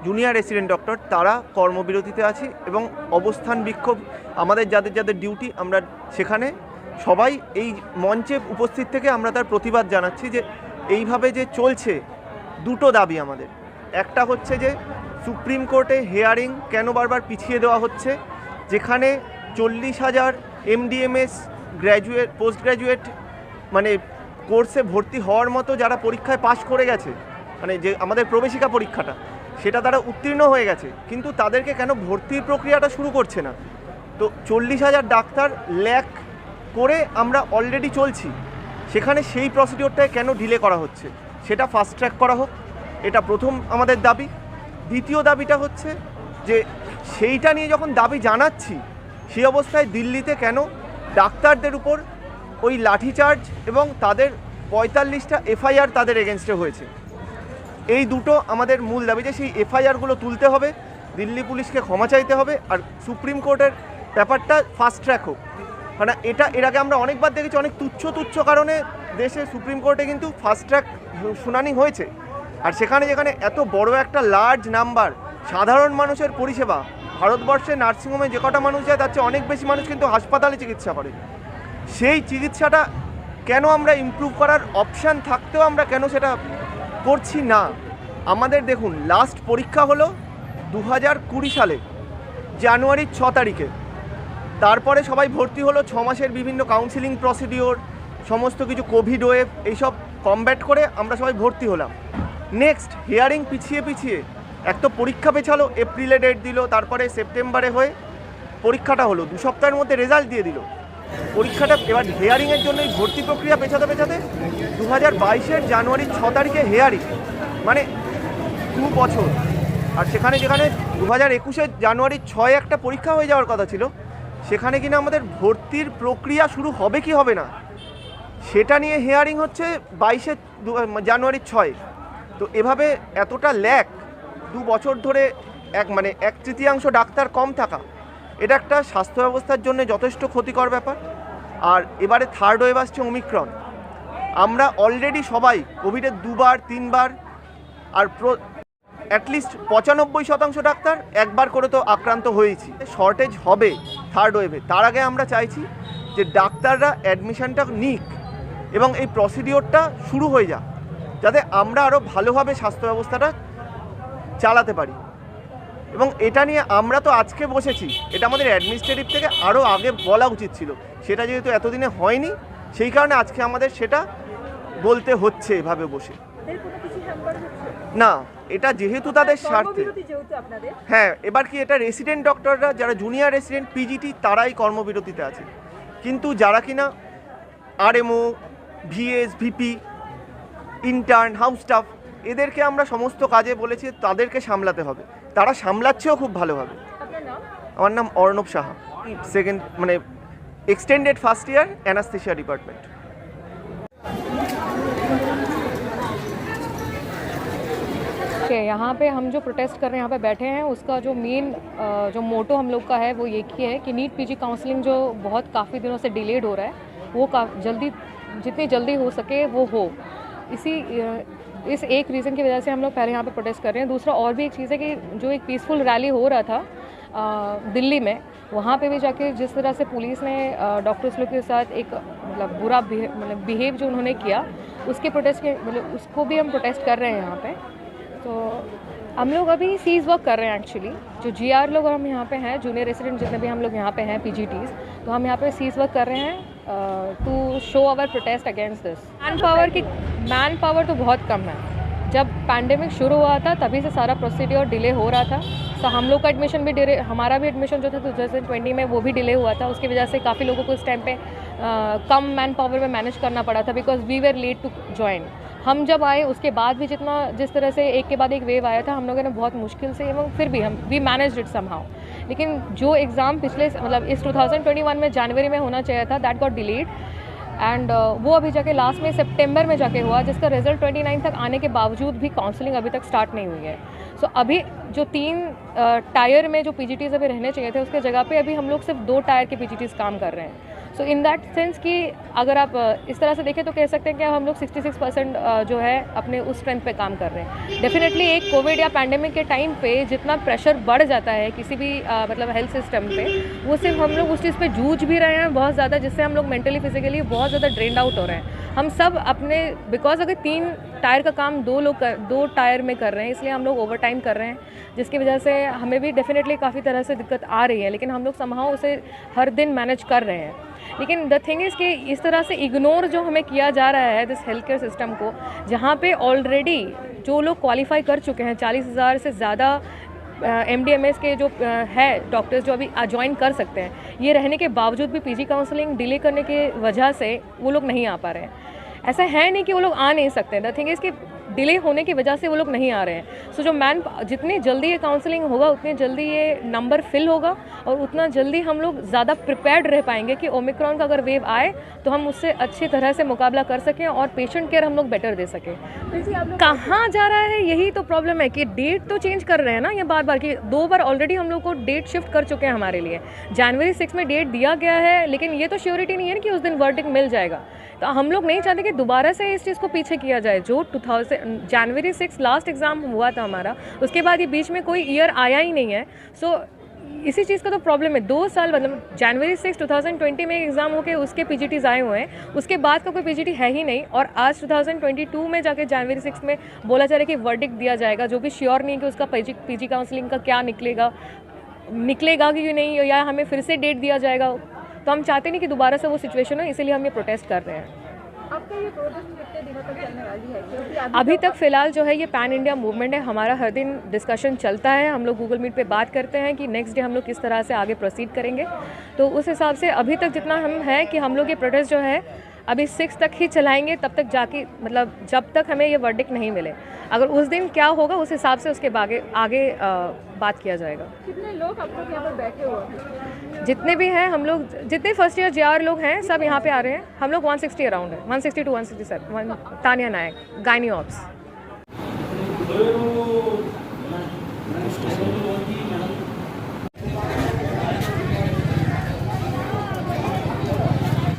Junior resident doctor তারা কর্মবিরতিতে আছি এবং অবস্থান বিক্ষোভ আমাদের যাদের যাদের ডিউটি আমরা সেখানে সবাই এই মঞ্চে উপস্থিত থেকে আমরা তার প্রতিবাদ জানাচ্ছি যে এইভাবে যে চলছে দুটো দাবি আমাদের। একটা হচ্ছে যে সুপ্রিম কোর্টে হিয়ারিং কেন বারবার পিছিয়ে দেওয়া হচ্ছে, যেখানে 40,000 MDMS গ্র্যাজুয়েট পোস্ট গ্র্যাজুয়েট মানে কোর্সে ভর্তি হওয়ার মতো যারা পরীক্ষায় পাশ করে গেছে, মানে যে আমাদের প্রবেশিকা পরীক্ষাটা সেটা তারা উত্তীর্ণ হয়ে গেছে, কিন্তু তাদেরকে কেন ভর্তির প্রক্রিয়াটা শুরু করছে না। তো 40,000 ডাক্তার ল্যাক করে আমরা অলরেডি চলছি, সেখানে সেই প্রসিডিওরটায় কেন ডিলে করা হচ্ছে সেটা ফাস্ট ট্র্যাক করা হোক, এটা প্রথম আমাদের দাবি। দ্বিতীয় দাবিটা হচ্ছে যে সেইটা নিয়ে যখন দাবি জানাচ্ছি সেই অবস্থায় দিল্লিতে কেন ডাক্তারদের উপর ওই লাঠিচার্জ এবং তাদের 45টা FIR তাদের এগেনস্টে হয়েছে। এই দুটো আমাদের মূল দাবি, যে সেই FIRগুলো তুলতে হবে, দিল্লি পুলিশকে ক্ষমা চাইতে হবে, আর সুপ্রিম কোর্টের ব্যাপারটা ফাস্ট ট্র্যাক হোক। মানে এটা এর আগে আমরা অনেকবার দেখেছি, অনেক তুচ্ছ কারণে দেশে সুপ্রিম কোর্টে কিন্তু ফাস্ট ট্র্যাক শুনানি হয়েছে, আর সেখানে যেখানে এত বড় একটা লার্জ নাম্বার সাধারণ মানুষের পরিষেবা, ভারতবর্ষে নার্সিংহোমে যে কটা মানুষ যায় তার চেয়ে অনেক বেশি মানুষ কিন্তু হাসপাতালে চিকিৎসা করে, সেই চিকিৎসাটা কেন আমরা ইমপ্রুভ করার অপশান থাকতেও আমরা কেন সেটা করছি না। আমাদের দেখুন লাস্ট পরীক্ষা হলো 2020 সালে জানুয়ারির 6 তারিখে, তারপরে সবাই ভর্তি হলো 6 মাসের বিভিন্ন কাউন্সিলিং প্রসিডিওর, সমস্ত কিছু কোভিড ওয়েভ এইসব কমব্যাট করে আমরা সবাই ভর্তি হলাম। নেক্সট হিয়ারিং পিছিয়ে এক তো পরীক্ষা পেছালো, এপ্রিলে ডেট দিল, তারপরে সেপ্টেম্বরে হয়ে পরীক্ষাটা হলো, 2 সপ্তাহের মধ্যে রেজাল্ট দিয়ে দিল পরীক্ষাটা। এবার হিয়ারিংয়ের জন্য এই ভর্তি প্রক্রিয়া পেছাতে 2022-এর জানুয়ারির 6 তারিখে হিয়ারিং, মানে 2 বছর। আর সেখানে যেখানে 2021-এর জানুয়ারির 6 একটা পরীক্ষা হয়ে যাওয়ার কথা ছিল, সেখানে কিনা আমাদের ভর্তির প্রক্রিয়া শুরু হবে কি হবে না সেটা নিয়ে হিয়ারিং হচ্ছে 22 জানুয়ারির 6। তো এভাবে এতটা ল্যাক 2 বছর ধরে মানে 1/3 ডাক্তার কম থাকা, এটা একটা স্বাস্থ্য ব্যবস্থার জন্য যথেষ্ট ক্ষতিকর ব্যাপার। আর এবারে থার্ড ওয়েভ আসছে ওমিক্রন, আমরা অলরেডি সবাই কোভিডের 2বার 3বার আর অ্যাটলিস্ট 95% ডাক্তার একবার করে তো আক্রান্ত হয়েছি। শর্টেজ হবে থার্ড ওয়েভে, তার আগে আমরা চাইছি যে ডাক্তাররা অ্যাডমিশনটা নিক এবং এই প্রসিডিওরটা শুরু হয়ে যাক, যাতে আমরা আরও ভালোভাবে স্বাস্থ্য ব্যবস্থাটা চালাতে পারি। এবং এটা নিয়ে আমরা তো আজকে বসেছি, এটা আমাদের অ্যাডমিনিস্ট্রেটিভ থেকে আরও আগে বলা উচিত ছিল, সেটা যেহেতু এতদিনে হয়নি সেই কারণে আজকে আমাদের সেটা বলতে হচ্ছে এভাবে বসে। না, এটা যেহেতু তাদের স্বার্থে, হ্যাঁ, এবার কি এটা রেসিডেন্ট ডক্টররা যারা জুনিয়র রেসিডেন্ট PGT তারাই কর্মবিরতিতে আছে, কিন্তু যারা কিনা RMO, VS, VP, intern, house staff, এদেরকে আমরা সমস্ত কাজে বলেছি তাদেরকে সামলাতে হবে, তারা সামলাচ্ছেও খুব ভালোভাবে। আমার নাম অর্ণব সাহা, সেকেন্ড মানে extended first year anaesthesia department. यहाँ पे हम जो प्रोटेस्ट कर रहे हैं, यहाँ पे बैठे हैं, उसका जो मेन जो मोटो हम लोग का है वो एक ही है कि नीट PG काउंसलिंग जो बहुत काफ़ी दिनों से डिलेड हो रहा है वो जितनी जल्दी हो सके वो हो। इस एक रीज़न की वजह से हम लोग पहले यहाँ पे प्रोटेस्ट कर रहे हैं। दूसरा और भी एक चीज़ है कि जो एक पीसफुल रैली हो रहा था दिल्ली में, वहाँ पे भी जाके जिस तरह से पुलिस ने डॉक्टर्स लोग के साथ एक मतलब बुरा बिहेव जो उन्होंने किया, उसके प्रोटेस्ट के मतलब उसको भी हम प्रोटेस्ट कर रहे हैं यहाँ पे। तो हम लोग अभी सीज वर्क कर रहे हैं एक्चुअली, जो GR लोग हम यहाँ पे हैं, जूनियर रेसिडेंट जितने भी हम लोग यहाँ पे हैं PGTs, तो हम यहाँ पे सीज वर्क कर रहे हैं to show our protest against this. Man power तो बहुत कम है, जब पैंडेमिक शुरू हुआ था तभी से सारा प्रोसीड्योर डिले हो रहा था। तो हम लोग का एडमिशन भी डिले, हमारा भी एडमिशन जो था 2020 में वो भी डिले हुआ था। उसकी वजह से काफ़ी लोगों को इस टाइम पे कम मैन पावर में मैनेज करना पड़ा था, because we were late to join. हम जब आए उसके बाद भी जिस तरह से एक के बाद एक वेव आया था, हम लोगों ने बहुत मुश्किल से, एवं फिर भी वी मैनेज्ड इट समहाउ। लेकिन जो एग्ज़ाम पिछले मतलब इस 2021 में जनवरी में होना चाहिए था, दैट गॉट डिलेड एंड वो अभी जाके लास्ट में सितंबर में जाके हुआ, जिसका रिजल्ट 29 तक आने के बावजूद भी काउंसलिंग अभी तक स्टार्ट नहीं हुई है। सो अभी जो 3 टायर में जो पीजीटीज़ अभी रहने चाहिए थे, उसके जगह पे अभी हम लोग सिर्फ 2 टायर के पीजीटीज़ काम कर रहे हैं। सो इन दैट सेंस कि अगर आप इस तरह से देखें तो कह सकते हैं कि हम लोग 66% जो है अपने उस स्ट्रेंथ पे काम कर रहे हैं। डेफिनेटली एक कोविड या पैंडेमिक के टाइम पे जितना प्रेशर बढ़ जाता है किसी भी मतलब हेल्थ सिस्टम पे, वो सिर्फ हम लोग उस चीज़ पे जूझ भी रहे हैं बहुत ज़्यादा, जिससे हम लोग मेंटली फिजिकली बहुत ज़्यादा ड्रेन्ड आउट हो रहे हैं। हम सब अपने बिकॉज अगर 3 टायर का काम 2 टायर में कर रहे हैं, इसलिए हम लोग ओवर टाइम कर रहे हैं, जिसकी वजह से हमें भी डेफिनेटली काफ़ी तरह से दिक्कत आ रही है, लेकिन हम लोग समहाउ उसे हर दिन मैनेज कर रहे हैं। लेकिन द थिंग इज़ कि इस तरह से इग्नोर जो हमें किया जा रहा है दिस हेल्थ केयर सिस्टम को, जहाँ पे ऑलरेडी जो लोग क्वालिफाई कर चुके हैं 40,000 से ज़्यादा MDMS के जो है डॉक्टर्स जो अभी ज्वाइन कर सकते हैं, ये रहने के बावजूद भी पीजी काउंसलिंग डिले करने की वजह से वो लोग नहीं आ पा रहे हैं। ऐसा है नहीं कि वो लोग आ नहीं सकते, द थिंग इज़ कि डिले होने की वजह से वो लोग नहीं आ रहे हैं। सो जो जितनी जल्दी ये काउंसलिंग होगा उतनी जल्दी ये नंबर फिल होगा और उतना जल्दी हम लोग ज़्यादा प्रिपेयर्ड रह पाएंगे कि ओमिक्रॉन का अगर वेव आए तो हम उससे अच्छी तरह से मुकाबला कर सकें और पेशेंट केयर हम लोग बेटर दे सकें। कहाँ जा रहा है, यही तो प्रॉब्लम है कि डेट तो चेंज कर रहे हैं ना ये बार बार, कि 2 बार ऑलरेडी हम लोग को डेट शिफ्ट कर चुके हैं हमारे लिए। जनवरी 6 में डेट दिया गया है, लेकिन ये तो श्योरिटी नहीं है कि उस दिन वर्डिक्ट मिल जाएगा। तो हम लोग नहीं चाहते कि दोबारा से इस चीज़ को पीछे किया जाए। जो जनवरी 6 लास्ट एग्ज़ाम हुआ था हमारा, उसके बाद ये बीच में कोई ईयर आया ही नहीं है। सो इसी चीज़ का तो प्रॉब्लम है। 2 साल मतलब जनवरी 6 2020 में एग्ज़ाम होके उसके पीजीटीज़ आए हुए हैं, उसके बाद का कोई पीजीटी है ही नहीं, और आज 2022 में जाके जनवरी 6 में बोला जा रहा है कि वर्डिक्ट दिया जाएगा, जो भी श्योर नहीं है कि उसका पीजी काउंसलिंग का क्या निकलेगा कि नहीं, या हमें फिर से डेट दिया जाएगा। तो हम चाहते नहीं कि दोबारा से वो सिचुएशन हो, इसीलिए हम ये प्रोटेस्ट कर रहे हैं। आपका ये प्रोटेस्ट कितने दिनों तक चलने वाली है? क्योंकि अभी तक फ़िलहाल जो है ये पैन इंडिया मूवमेंट है, हमारा हर दिन डिस्कशन चलता है, हम लोग गूगल मीट पे बात करते हैं कि नेक्स्ट डे हम लोग किस तरह से आगे प्रोसीड करेंगे। तो उस हिसाब से अभी तक जितना हम है कि हम लोग ये प्रोटेस्ट जो है अभी 6 तक ही चलाएंगे, तब तक जाके मतलब जब तक हमें ये वर्डिक्ट नहीं मिले। अगर उस दिन क्या होगा उस हिसाब से उसके आगे बात किया जाएगा। कितने लोग अब तक यहाँ पर बैठे हुए हैं? जितने भी हैं हम लोग, जितने फर्स्ट ईयर JR लोग हैं सब यहाँ पे आ रहे हैं। हम लोग 160 अराउंड है, 160 to 167। Tania Nayak, gynae ops.